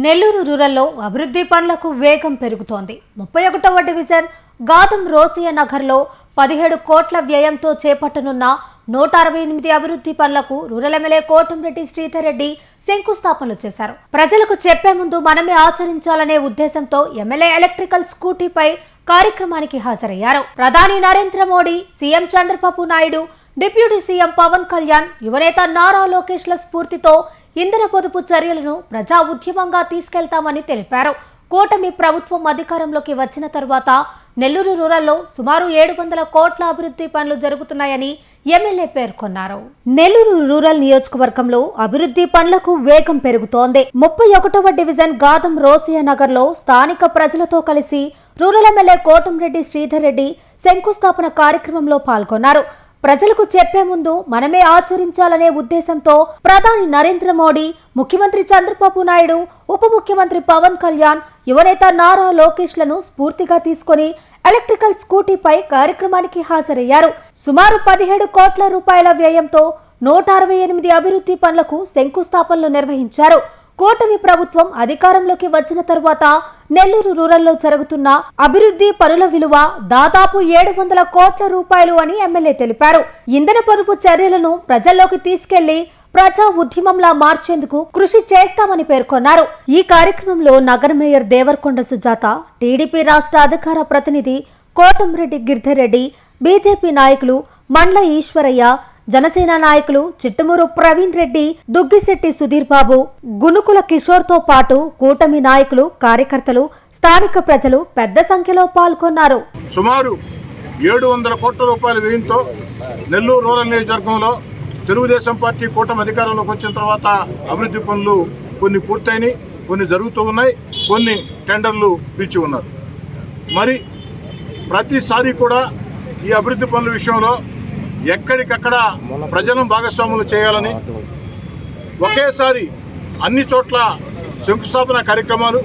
నెల్లూరు రూరల్లో అభివృద్ధి పనులకు వేగం పెరుగుతోంది. 31వ డివిజన్ గాదం రోసియా నగర్లో 17 కోట్ల వ్యయంతో చేపట్టనున్న 168 అభివృద్ధి పనులకు రూరల్ ఎమ్మెల్యే కోటంరెడ్డి శ్రీధర్ రెడ్డి శంకుస్థాపనలు చేశారు. ప్రజలకు చెప్పే ముందు మనమే ఆచరించాలనే ఉద్దేశంతో ఎమ్మెల్యే ఎలక్ట్రికల్ స్కూటీపై కార్యక్రమానికి హాజరయ్యారు. ప్రధాని Narendra Modi, CM Chandrababu Naidu, deputy CM Pawan Kalyan, యువనేత నారా లోకేష్ల స్ఫూర్తితో ఇంధన పొదుపు చర్యలను ప్రజా ఉద్యమంగా తీసుకెళ్తామని తెలిపారు. కూటమి ప్రభుత్వం అధికారంలోకి వచ్చిన తర్వాత నెల్లూరు రూరల్లో సుమారు 700 కోట్ల అభివృద్ధి పనులు జరుగుతున్నాయని ఎమ్మెల్యే పేర్కొన్నారు. నెల్లూరు రూరల్ నియోజకవర్గంలో అభివృద్ధి పనులకు వేగం పెరుగుతోంది. 31వ డివిజన్ గాదం రోసియా నగర్లో స్థానిక ప్రజలతో కలిసి రూరల్ ఎమ్మెల్యే కోటంరెడ్డి శ్రీధర్ రెడ్డి శంకుస్థాపన కార్యక్రమంలో పాల్గొన్నారు. ప్రజలకు చెప్పే ముందు మనమే ఆచరించాలనే ఉద్దేశంతో ప్రధాని నరేంద్ర మోడీ, ముఖ్యమంత్రి చంద్రబాబు నాయుడు, ఉప ముఖ్యమంత్రి పవన్ కళ్యాణ్, యువనేత నారా లోకేష్లను స్ఫూర్తిగా తీసుకుని ఎలక్ట్రికల్ స్కూటీపై కార్యక్రమానికి హాజరయ్యారు. సుమారు 17 కోట్ల రూపాయల వ్యయంతో 168 అభివృద్ధి పనులకు శంకుస్థాపనలు నిర్వహించారు. కూటమి ప్రభుత్వం అధికారంలోకి వచ్చిన తర్వాత నెల్లూరు రూరల్లో జరుగుతున్న అభివృద్ధి పనుల విలువ దాదాపు 700 కోట్ల రూపాయలు అని ఎమ్మెల్యే తెలిపారు. ఇంధన పొదుపు చర్యలను ప్రజల్లోకి తీసుకెళ్లి ప్రజా ఉద్యమంలా మార్చేందుకు కృషి చేస్తామని పేర్కొన్నారు. ఈ కార్యక్రమంలో నగర మేయర్ దేవరకొండ సుజాత, టీడీపీ రాష్ట్ర అధికార ప్రతినిధి కోటంరెడ్డి గిరిధర్ రెడ్డి, బీజేపీ నాయకులు మండ్ల ఈశ్వరయ్య, జనసేన నాయకులు చిట్టమూరు ప్రవీణ్ రెడ్డి, దుగ్గిశెట్టి సుధీర్ బాబు, గునుకుల కిషోర్ తో పాటు కూటమి నాయకులు, కార్యకర్తలు, స్థానిక ప్రజలు పెద్ద సంఖ్యలో పాల్గొన్నారు. సుమారు 700 కోట్ల రూపాయల వ్యయంతో నెల్లూరు రూరల్ నియోజకవర్గంలో తెలుగుదేశం పార్టీ కూటమి అధికారంలోకి వచ్చిన తర్వాత అభివృద్ధి పనులు కొన్ని పూర్తయినాయి, కొన్ని జరుగుతూ ఉన్నాయి, కొన్ని టెండర్లు పిలిచి ఉన్నారు. మరి ప్రతిసారి కూడా ఈ అభివృద్ధి పనుల విషయంలో ఎక్కడికక్కడ ప్రజలను భాగస్వాములు చేయాలని ఒకేసారి అన్ని చోట్ల శంకుస్థాపన కార్యక్రమాలు,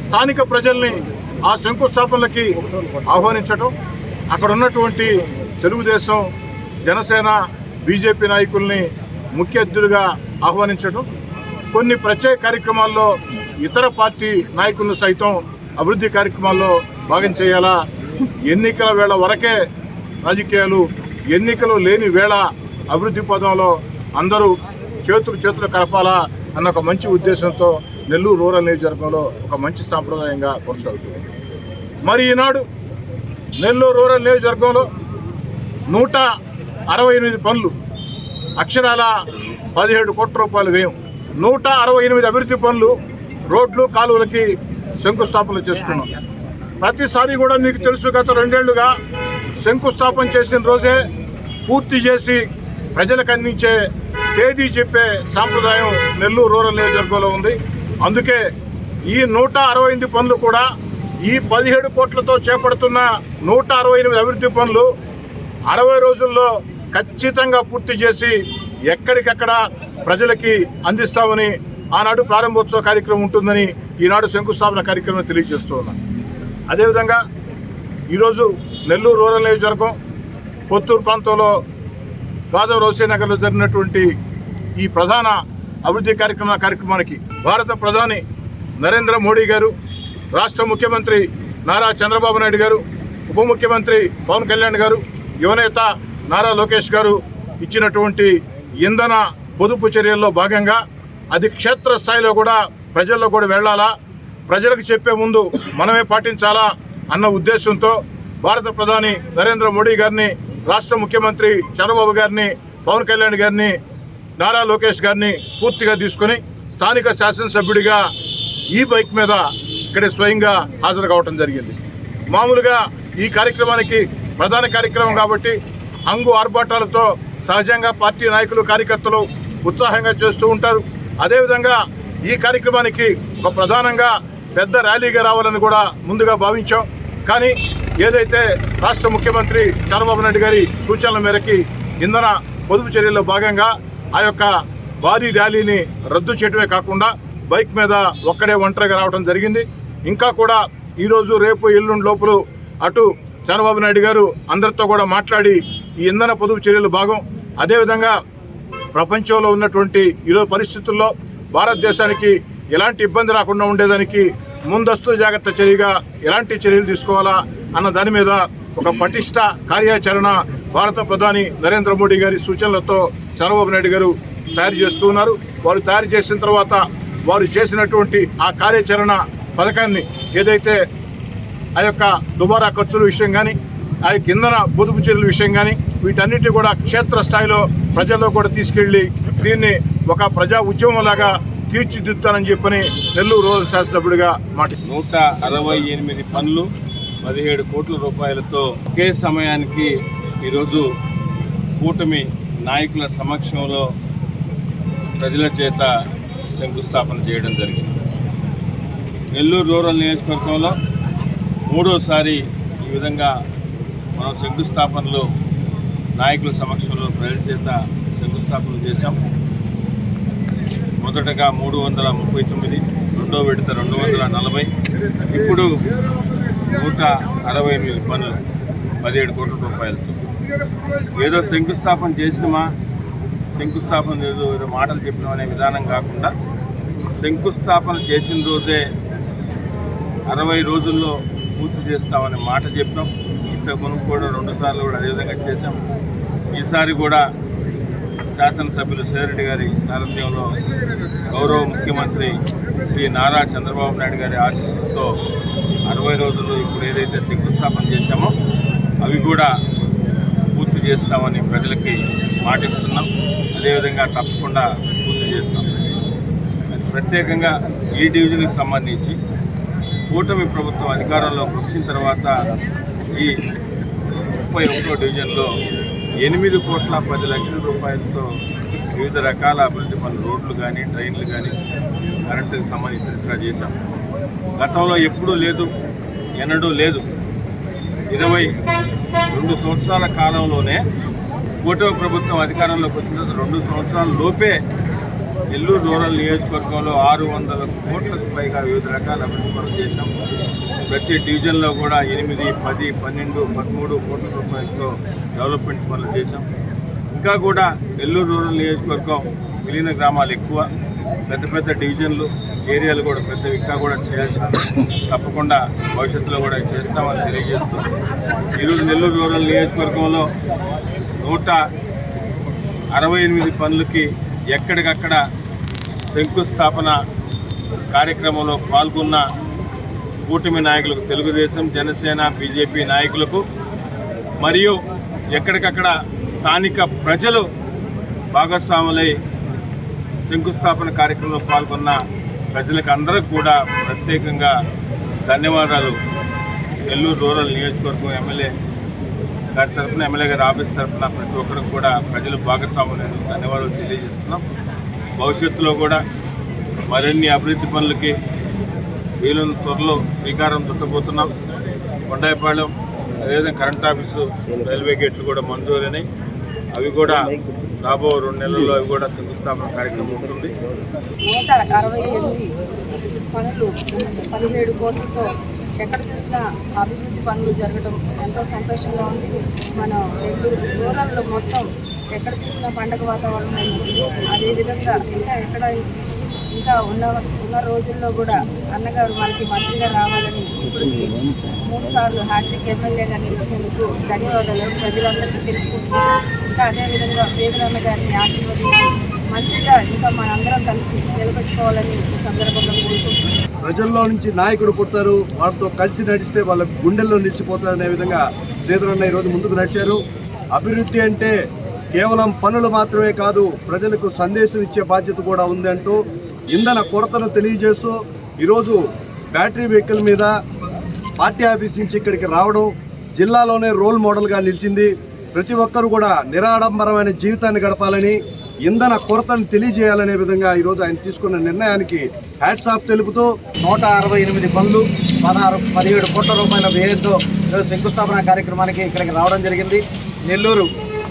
స్థానిక ప్రజల్ని ఆ శంకుస్థాపనలకి ఆహ్వానించడం, అక్కడ ఉన్నటువంటి తెలుగుదేశం, జనసేన, బీజేపీ నాయకుల్ని ముఖ్య అతిథులుగా ఆహ్వానించడం, కొన్ని ప్రత్యేక కార్యక్రమాల్లో ఇతర పార్టీ నాయకులను సైతం అభివృద్ధి కార్యక్రమాల్లో భాగం చేయాలా, ఎన్నికల వేళ వరకే రాజకీయాలు, ఎన్నికలు లేని వేళ అభివృద్ధి పదంలో అందరూ చేతులు కలపాలా అన్న ఒక మంచి ఉద్దేశంతో నెల్లూరు రూరల్ నియోజకవర్గంలో ఒక మంచి సాంప్రదాయంగా కొనసాగుతుంది. మరి ఈనాడు నెల్లూరు రూరల్ నియోజకవర్గంలో 168 పనులు, అక్షరాల 17 కోట్ల రూపాయల వ్యయం, 168 అభివృద్ధి పనులు, రోడ్లు, కాలువలకి శంకుస్థాపనలు చేసుకున్నాం. ప్రతిసారి కూడా మీకు తెలుసు, గత 2 ఏళ్లుగా శంకుస్థాపన చేసిన రోజే పూర్తి చేసి ప్రజలకు అందించే తేదీ చెప్పే సాంప్రదాయం నెల్లూరు రూరల్ నియోజకవర్గంలో ఉంది. అందుకే ఈ 168 పనులు కూడా ఈ 17 కోట్లతో చేపడుతున్న 168 అభివృద్ధి పనులు 60 రోజుల్లో ఖచ్చితంగా పూర్తి చేసి ఎక్కడికక్కడ ప్రజలకి అందిస్తామని ఆనాడు ప్రారంభోత్సవ కార్యక్రమం ఉంటుందని ఈనాడు శంకుస్థాపన కార్యక్రమం తెలియజేస్తూ ఉన్నాం. అదేవిధంగా ఈరోజు నెల్లూరు రూరల్ నియోజకవర్గం కొత్తూరు ప్రాంతంలో గాదం రోసియా నగర్లో జరిగినటువంటి ఈ ప్రధాన అభివృద్ధి కార్యక్రమానికి భారత ప్రధాని నరేంద్ర మోడీ గారు, రాష్ట్ర ముఖ్యమంత్రి నారా చంద్రబాబు నాయుడు గారు, ఉప ముఖ్యమంత్రి పవన్ కళ్యాణ్ గారు, యువనేత నారా లోకేష్ గారు ఇచ్చినటువంటి ఇంధన పొదుపు చర్యల్లో భాగంగా అది క్షేత్రస్థాయిలో కూడా ప్రజల్లో కూడా వెళ్లాలా, ప్రజలకు చెప్పే ముందు మనమే పాటించాలా అన్న ఉద్దేశంతో భారత ప్రధాని నరేంద్ర మోడీ గారిని, రాష్ట్ర ముఖ్యమంత్రి చంద్రబాబు గారిని, పవన్ కళ్యాణ్ గారిని, నారా లోకేష్ గారిని స్ఫూర్తిగా తీసుకుని స్థానిక శాసనసభ్యుడిగా ఈ బైక్ మీద ఇక్కడ స్వయంగా హాజరు కావడం జరిగింది. మామూలుగా ఈ కార్యక్రమానికి ప్రధాన కార్యక్రమం కాబట్టి హంగు ఆర్భాటాలతో సహజంగా పార్టీ నాయకులు, కార్యకర్తలు ఉత్సాహంగా చేస్తూ ఉంటారు. అదేవిధంగా ఈ కార్యక్రమానికి ఒక ప్రధానంగా పెద్ద ర్యాలీగా రావాలని కూడా ముందుగా భావించాం. కానీ ఏదైతే రాష్ట్ర ముఖ్యమంత్రి చంద్రబాబు నాయుడు గారి సూచనల మేరకి ఇంధన పొదుపు చర్యల్లో భాగంగా ఆ యొక్క భారీ ర్యాలీని రద్దు చేయడమే కాకుండా బైక్ మీద ఒక్కడే ఒంటరిగా రావడం జరిగింది. ఇంకా కూడా ఈరోజు, రేపు, ఎల్లుండి లోపల అటు చంద్రబాబు నాయుడు గారు అందరితో కూడా మాట్లాడి ఈ ఇంధన పొదుపు చర్యలు భాగం, అదేవిధంగా ప్రపంచంలో ఉన్నటువంటి ఈరోజు పరిస్థితుల్లో భారతదేశానికి ఎలాంటి ఇబ్బంది రాకుండా ఉండేదానికి ముందస్తు జాగ్రత్త చర్యగా ఎలాంటి చర్యలు తీసుకోవాలా అన్న దాని మీద ఒక పటిష్ట కార్యాచరణ భారత ప్రధాని నరేంద్ర మోడీ గారి సూచనలతో చంద్రబాబు నాయుడు గారు తయారు చేస్తూ ఉన్నారు. వారు తయారు చేసిన తర్వాత వారు చేసినటువంటి ఆ కార్యాచరణ పథకాన్ని ఏదైతే ఆ యొక్క దుబారా ఖర్చుల విషయం కానీ, ఆ యొక్క ఇంధన పొదుపు చర్యల విషయం కానీ, వీటన్నిటి కూడా క్షేత్రస్థాయిలో ప్రజల్లో కూడా తీసుకెళ్లి దీన్ని ఒక ప్రజా ఉద్యమంలాగా తీర్చిదిద్దుతానని చెప్పని నెల్లూరు రూరల్ శాసనసభ్యుడిగా మాట. 168 పనులు 17 కోట్ల రూపాయలతో ఒకే సమయానికి ఈరోజు కూటమి నాయకుల సమక్షంలో ప్రజల చేత శంకుస్థాపన చేయడం జరిగింది. నెల్లూరు రూరల్ నియోజకవర్గంలో మూడోసారి ఈ విధంగా మనం శంకుస్థాపనలు నాయకుల సమక్షంలో ప్రజల చేత శంకుస్థాపన చేశాం. మొదటగా 339, రెండో విడత 240, ఇప్పుడు 168 పనులు 17 కోట్ల రూపాయలతో. ఏదో శంకుస్థాపన చేసినమా, శంకుస్థాపన ఏదో మాటలు చెప్పినాం అనే విధానం కాకుండా శంకుస్థాపన చేసిన రోజే 60 రోజుల్లో పూర్తి చేస్తామనే మాట చెప్పినాం. ఇంతకుముందు కూడా 2 సార్లు కూడా అదేవిధంగా చేశాం. ఈసారి కూడా శాసనసభ్యులు సేరెడ్డి గారి సారథ్యంలో గౌరవ ముఖ్యమంత్రి శ్రీ నారా చంద్రబాబు నాయుడు గారి ఆశీస్సులతో 60 రోజులు ఇప్పుడు ఏదైతే శంకుస్థాపన చేశామో అవి కూడా పూర్తి చేస్తామని ప్రజలకి మాటిస్తున్నాం. అదేవిధంగా తప్పకుండా పూర్తి చేస్తాం. ప్రత్యేకంగా ఈ డివిజన్కి సంబంధించి కూటమి ప్రభుత్వం అధికారంలోకి వచ్చిన తర్వాత ఈ 31వ డివిజన్లో 8 కోట్ల 10 లక్షల రూపాయలతో వివిధ రకాల అభివృద్ధి పనులు, రోడ్లు కానీ, ట్రైన్లు కానీ, కరెంటుకి సంబంధించినట్టుగా చేశాం. గతంలో ఎప్పుడూ లేదు, ఎన్నడూ లేదు. 22 సంవత్సరాల కాలంలోనే కూటమి ప్రభుత్వం అధికారంలోకి వచ్చిన తర్వాత 2 సంవత్సరాల లోపే నెల్లూరు రూరల్ నియోజకవర్గంలో 600 కోట్లకు పైగా వివిధ రకాల అభివృద్ధి పనులు చేశాం. ప్రతి డివిజన్లో కూడా 8, 10, 12, 13 కోట్ల రూపాయలతో డెవలప్మెంట్ పనులు చేశాం. ఇంకా కూడా నెల్లూరు రూరల్ నియోజకవర్గం విలీన గ్రామాలు ఎక్కువ, పెద్ద పెద్ద డివిజన్లు, ఏరియాలు కూడా పెద్దవి, ఇంకా కూడా చేయాల్సిన తప్పకుండా భవిష్యత్తులో కూడా చేస్తామని తెలియజేస్తూ ఈరోజు నెల్లూరు రూరల్ నియోజకవర్గంలో 168 పనులకి ఎక్కడికక్కడ శంకుస్థాపన కార్యక్రమంలో పాల్గొన్న కూటమి నాయకులకు, తెలుగుదేశం, జనసేన, బీజేపీ నాయకులకు మరియు ఎక్కడికక్కడ స్థానిక ప్రజలు భాగస్వాములై శంకుస్థాపన కార్యక్రమంలో పాల్గొన్న ప్రజలకు అందరికీ కూడా ప్రత్యేకంగా ధన్యవాదాలు నెల్లూరు రూరల్ నియోజకవర్గం ఎమ్మెల్యే గారి తరఫున, ఎమ్మెల్యే గారి ఆఫీస్ తరఫున ప్రతి ఒక్కరికి కూడా ప్రజలు భాగస్వాములను ధన్యవాదాలు తెలియజేస్తున్నాం. భవిష్యత్తులో కూడా మరిన్ని అభివృద్ధి పనులకి వీలున్న త్వరలో శ్రీకారం చుట్టబోతున్నాం. కొండాయిపాళెం, అదేవిధంగా కరెంట్ ఆఫీసు, రైల్వే గేట్లు కూడా మంజూరైనాయి. అవి కూడా రాబో 2 నెలల్లో అవి కూడా శంకుస్థాపన కార్యక్రమం ఉంటుంది. 168 పనులు 17 కోట్లతో ఎక్కడ చూసినా అభివృద్ధి పనులు జరగడం ఎంతో సంతోషంగా ఉంది. మన నెల్లూరు రూరల్లో మొత్తం ఎక్కడ చూసినా పండగ వాతావరణం ఉంటుంది. అదేవిధంగా ఇంకా ఉన్న రోజుల్లో కూడా అన్నగారు మనకి మంత్రిగా రావాలని ఇప్పటికి 3 సార్లు హ్యాట్రిక్ ఎమ్మెల్యేగా నిలిచినందుకు ధన్యవాదాలు ప్రజలందరికీ తెలుపుకుంటున్నాను. ఇంకా అదేవిధంగా వేదరామ గారిని ఆశీర్వదించి మంత్రిగా ఇంకా మనందరం కలిసి నిలబెట్టుకోవాలని ఈ సందర్భంగా కోరుకుంటున్నాను. ప్రజల్లో నుంచి నాయకుడు పుడతారు, వాళ్ళతో కలిసి నడిస్తే వాళ్ళ గుండెల్లో నిలిచిపోతారు అనే విధంగా శ్రీధరన్న ఈరోజు ముందుకు నడిచారు. అభివృద్ధి అంటే కేవలం పనులు మాత్రమే కాదు, ప్రజలకు సందేశం ఇచ్చే బాధ్యత కూడా ఉంది అంటూ ఇంధన కొరతను తెలియజేస్తూ ఈరోజు బ్యాటరీ వెహికల్ మీద పార్టీ ఆఫీస్ నుంచి ఇక్కడికి రావడం జిల్లాలోనే రోల్ మోడల్గా నిలిచింది. ప్రతి ఒక్కరూ కూడా నిరాడంబరమైన జీవితాన్ని గడపాలని, ఇంధన కొరతను తెలియజేయాలనే విధంగా ఈరోజు ఆయన తీసుకున్న నిర్ణయానికి హ్యాట్స్ ఆఫ్ తెలుపుతూ 168 పనులు 17 కోట్ల రూపాయల వ్యయంతో ఈరోజు శంకుస్థాపన కార్యక్రమానికి ఇక్కడికి రావడం జరిగింది. నెల్లూరు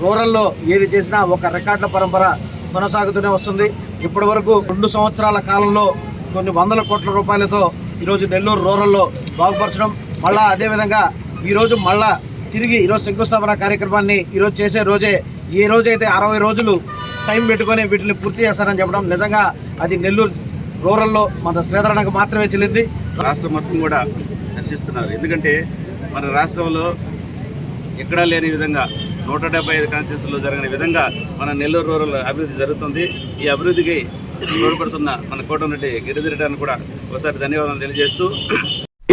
రూరల్లో ఏది చేసినా ఒక రికార్డుల పరంపర కొనసాగుతూనే వస్తుంది. ఇప్పటి వరకు 2 సంవత్సరాల కాలంలో కొన్ని వందల కోట్ల రూపాయలతో ఈరోజు నెల్లూరు రూరల్లో బాగుపరచడం, మళ్ళా అదేవిధంగా ఈరోజు మళ్ళా తిరిగి ఈరోజు శంకుస్థాపన కార్యక్రమాన్ని ఈరోజు చేసే రోజే, ఏ రోజైతే 60 రోజులు టైం పెట్టుకొని వీటిని పూర్తి చేస్తారని చెప్పడం నిజంగా అది నెల్లూరు రూరల్లో మన శ్రీధరన్నకు మాత్రమే చెల్లింది. రాష్ట్రం మొత్తం కూడా హర్షిస్తున్నారు. ఎందుకంటే మన రాష్ట్రంలో ఎక్కడా లేని విధంగా 175 కాన్స్టిట్యూన్సీలో జరిగిన విధంగా మన నెల్లూరు రూరల్ అభివృద్ధి జరుగుతుంది. ఈ అభివృద్ధికి తోడ్పడుతున్న మన కోటమిరెడ్డి గిరిధరెడ్డి కూడా ఒకసారి ధన్యవాదాలు తెలియజేస్తూ,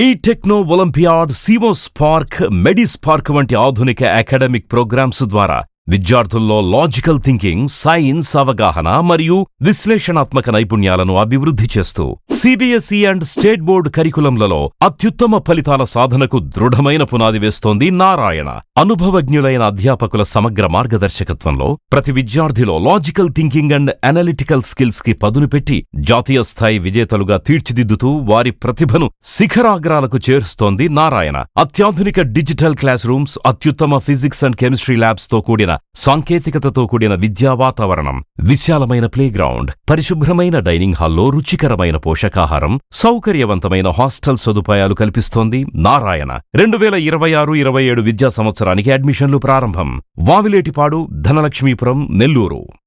ఈ టెక్నో ఒలింపియాడ్, సివోస్పార్క్, మెడిస్పార్క్ వంటి ఆధునిక అకాడమిక్ ప్రోగ్రామ్స్ ద్వారా విద్యార్థుల్లో లాజికల్ థింకింగ్, సైన్స్ అవగాహన మరియు విశ్లేషణాత్మక నైపుణ్యాలను అభివృద్ధి చేస్తూ సిబిఎస్ఈ అండ్ స్టేట్ బోర్డు కరికులంలలో అత్యుత్తమ ఫలితాల సాధనకు దృఢమైన పునాది వేస్తోంది నారాయణ. అనుభవజ్ఞులైన అధ్యాపకుల సమగ్ర మార్గదర్శకత్వంలో ప్రతి విద్యార్థిలో logical thinking and analytical skills కి పదును పెట్టి జాతీయ స్థాయి విజేతలుగా తీర్చిదిద్దుతూ వారి ప్రతిభను శిఖరాగ్రాలకు చేరుస్తోంది నారాయణ. అత్యాధునిక డిజిటల్ క్లాస్ రూమ్స్, అత్యుత్తమ ఫిజిక్స్ అండ్ కెమిస్ట్రీ ల్యాబ్స్ తో కూడిన సాంకేతికతతో కూడిన విద్యా వాతావరణం, విశాలమైన ప్లేగ్రౌండ్, పరిశుభ్రమైన డైనింగ్ హాల్లో రుచికరమైన పోషకాహారం, సౌకర్యవంతమైన హాస్టల్ సదుపాయాలు కల్పిస్తోంది నారాయణ. 2026-27 విద్యా సంవత్సరానికి అడ్మిషన్లు ప్రారంభం. వావిలేటిపాడు, ధనలక్ష్మీపురం, నెల్లూరు.